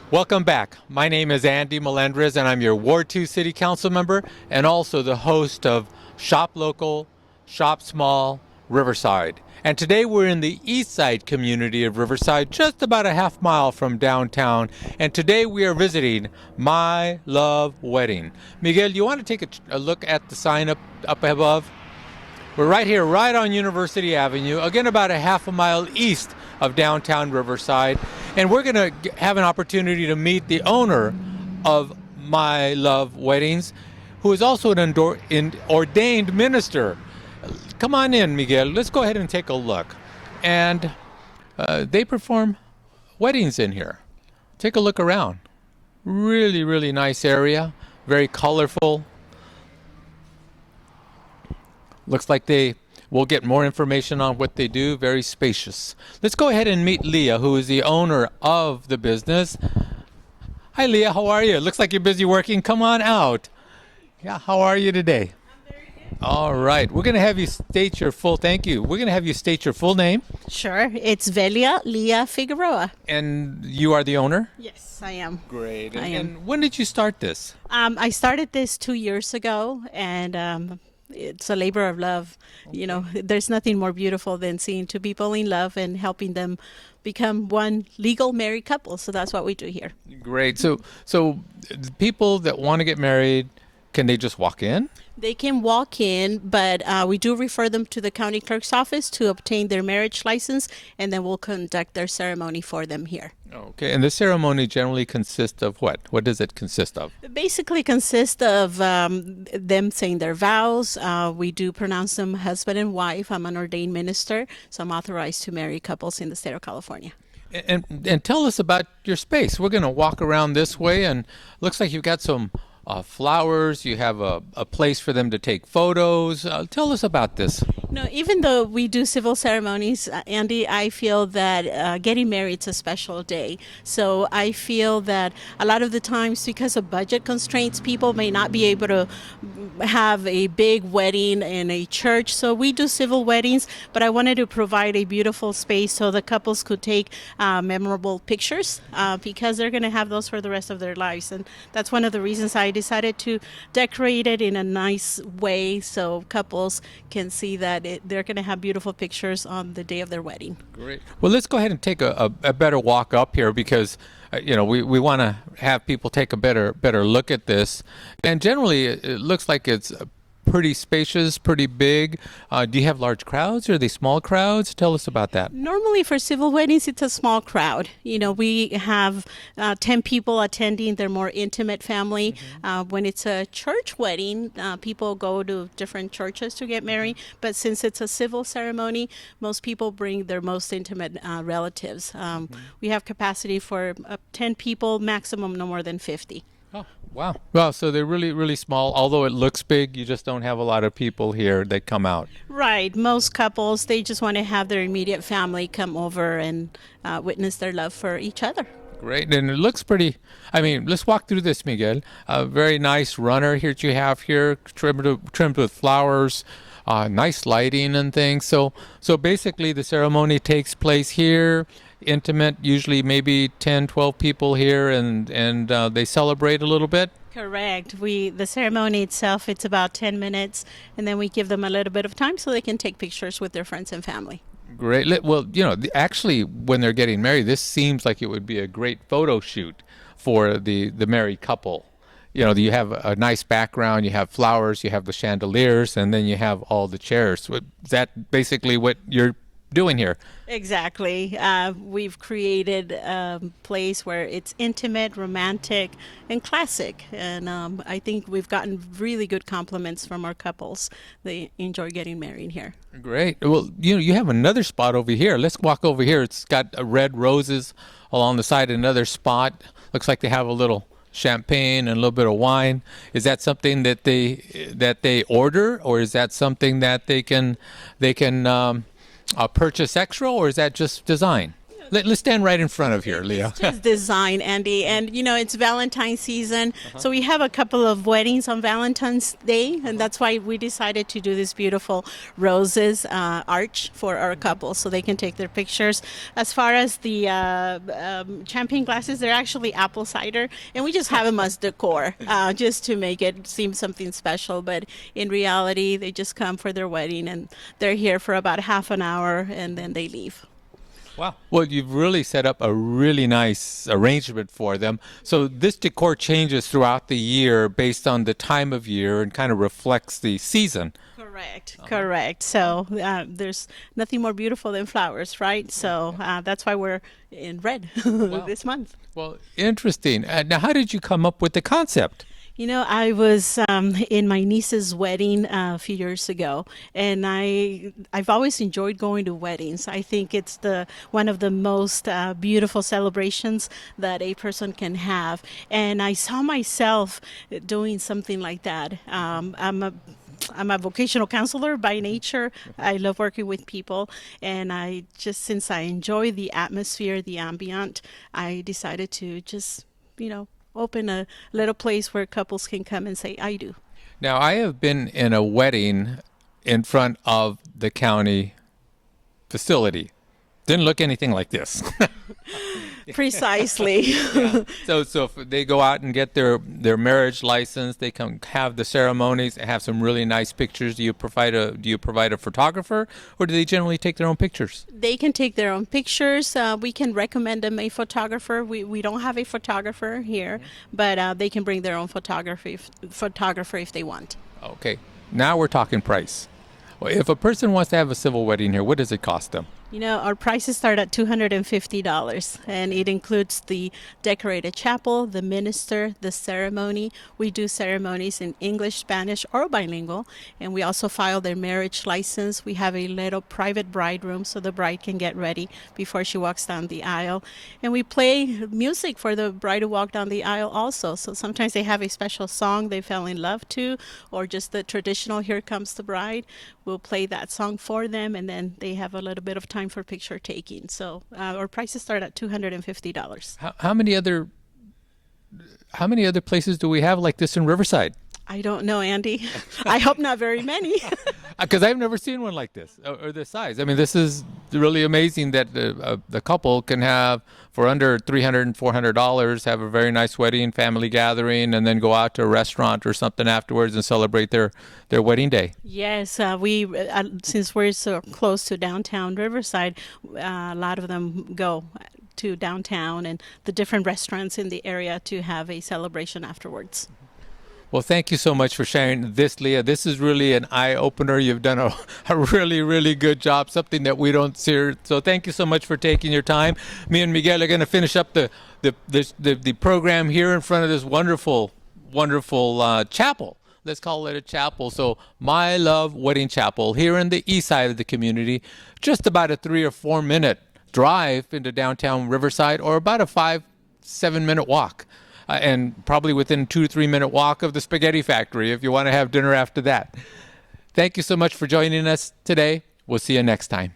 Welcome back. My name is Andy Melendrez, and I'm your Ward 2 City Council member and also the host of Shop Local, Shop Small, Riverside. And today we're in the east side community of Riverside, just about a half mile from downtown. And today we are visiting My Love Wedding. Miguel, you want to take a look at the sign up above? We're right here, right on University Avenue, again about a half a mile east of downtown Riverside. And we're going to have an opportunity to meet the owner of My Love Weddings, who is also an ordained minister. Come on in, Miguel. Let's go ahead and take a look. And they perform weddings in here. Take a look around. Really, really nice area. Very colorful. Looks like we'll get more information on what they do. Very spacious. Let's go ahead and meet Leah, who is the owner of the business. Hi, Leah. How are you? Looks like you're busy working. Come on out. Yeah, how are you today? I'm very good. All right. We're going to have you state your full, thank you. We're going to have you state your full name. Sure. It's Velia Leah Figueroa. And you are the owner? Yes, I am. Great. I am. And when did you start this? I started this 2 years ago, and it's a labor of love. Okay. You know, there's nothing more beautiful than seeing two people in love and helping them become one legal married couple. So that's what we do here. Great. So people that want to get married, can they just walk in? They can walk in, but we do refer them to the county clerk's office to obtain their marriage license, and then we'll conduct their ceremony for them here. Okay, and the ceremony generally consists of what? What does it consist of? It basically consists of them saying their vows. We do pronounce them husband and wife. I'm an ordained minister, so I'm authorized to marry couples in the state of California. And tell us about your space. We're going to walk around this way, and looks like you've got some flowers. You have a place for them to take photos. Tell us about this. No, even though we do civil ceremonies, Andy, I feel that getting married is a special day. So I feel that a lot of the times, because of budget constraints, people may not be able to have a big wedding in a church. So we do civil weddings, but I wanted to provide a beautiful space so the couples could take memorable pictures because they're going to have those for the rest of their lives. And that's one of the reasons I decided to decorate it in a nice way so couples can see that they're going to have beautiful pictures on the day of their wedding. Great. Well, let's go ahead and take a better walk up here because we want to have people take a better look at this. And generally, it looks like it's pretty spacious, pretty big. Do you have large crowds or are they small crowds? Tell us about that. Normally for civil weddings, it's a small crowd. You know, we have 10 people attending. They're more intimate family. Mm-hmm. When it's a church wedding, people go to different churches to get married. But since it's a civil ceremony, most people bring their most intimate relatives. We have capacity for 10 people, maximum no more than 50. Oh, wow. Well, so they're really, really small. Although it looks big, you just don't have a lot of people here that come out. Right. Most couples, they just want to have their immediate family come over and witness their love for each other. Great. And it looks pretty. I mean, let's walk through this, Miguel. A very nice runner here that you have here, trimmed with flowers. Nice lighting and things. So basically the ceremony takes place here, intimate, usually maybe 10, 12 people here, and they celebrate a little bit. Correct. The ceremony itself, it's about 10 minutes, and then we give them a little bit of time so they can take pictures with their friends and family. Great. Well, actually, when they're getting married, this seems like it would be a great photo shoot for the married couple. You have a nice background, you have flowers, you have the chandeliers, and then you have all the chairs. Is that basically what you're doing here? Exactly. We've created a place where it's intimate, romantic, and classic. And I think we've gotten really good compliments from our couples. They enjoy getting married here. Great. Well, you have another spot over here. Let's walk over here. It's got red roses along the side. Another spot. Looks like they have a little champagne and a little bit of wine. Is that something that they order, or is that something that they can purchase extra, or is that just design? Let's stand right in front of here, Leah. Just design, Andy, and it's Valentine's season, so we have a couple of weddings on Valentine's Day, and that's why we decided to do this beautiful roses arch for our couple, so they can take their pictures. As far as the champagne glasses, they're actually apple cider, and we just have them as decor, just to make it seem something special. But in reality, they just come for their wedding, and they're here for about half an hour, and then they leave. Wow. Well, you've really set up a really nice arrangement for them. So this decor changes throughout the year based on the time of year and kind of reflects the season. Correct. So there's nothing more beautiful than flowers, right? So that's why we're in red this month. Well, interesting. Now, how did you come up with the concept? I was in my niece's wedding a few years ago, and I've always enjoyed going to weddings. I think it's one of the most beautiful celebrations that a person can have, and I saw myself doing something like that. I'm a vocational counselor by nature. I love working with people, and since I enjoy the atmosphere, the ambient, I decided to just open a little place where couples can come and say, I do. Now, I have been in a wedding in front of the county facility. Didn't look anything like this. Precisely. Yeah. So if they go out and get their marriage license, they come have the ceremonies, have some really nice pictures. Do you provide a photographer, or do they generally take their own pictures? They can take their own pictures. We can recommend them a photographer. We don't have a photographer here, but they can bring their own photographer if they want. Okay. Now we're talking price. Well, if a person wants to have a civil wedding here, what does it cost them? Our prices start at $250, and it includes the decorated chapel, the minister, the ceremony. We do ceremonies in English, Spanish, or bilingual, and we also file their marriage license. We have a little private bride room so the bride can get ready before she walks down the aisle. And we play music for the bride to walk down the aisle also. So sometimes they have a special song they fell in love to, or just the traditional Here Comes the Bride. We'll play that song for them, and then they have a little bit of time for picture taking. So our prices start at $250. How many other places do we have like this in Riverside? I don't know, Andy. I hope not very many. Because I've never seen one like this or this size. I mean, this is really amazing that the couple can have, for under $300 and $400, have a very nice wedding, family gathering, and then go out to a restaurant or something afterwards and celebrate their wedding day. Yes, we since we're so close to downtown Riverside, a lot of them go to downtown and the different restaurants in the area to have a celebration afterwards. Well, thank you so much for sharing this, Leah. This is really an eye-opener. You've done a really, really good job, something that we don't see. So thank you so much for taking your time. Me and Miguel are going to finish up the program here in front of this wonderful chapel. Let's call it a chapel. So My Love Wedding Chapel here in the east side of the community, just about a 3 or 4 minute drive into downtown Riverside, or about a 5-7 minute walk. And probably within 2 to 3 minute walk of the spaghetti factory if you want to have dinner after that. Thank you so much for joining us today. We'll see you next time.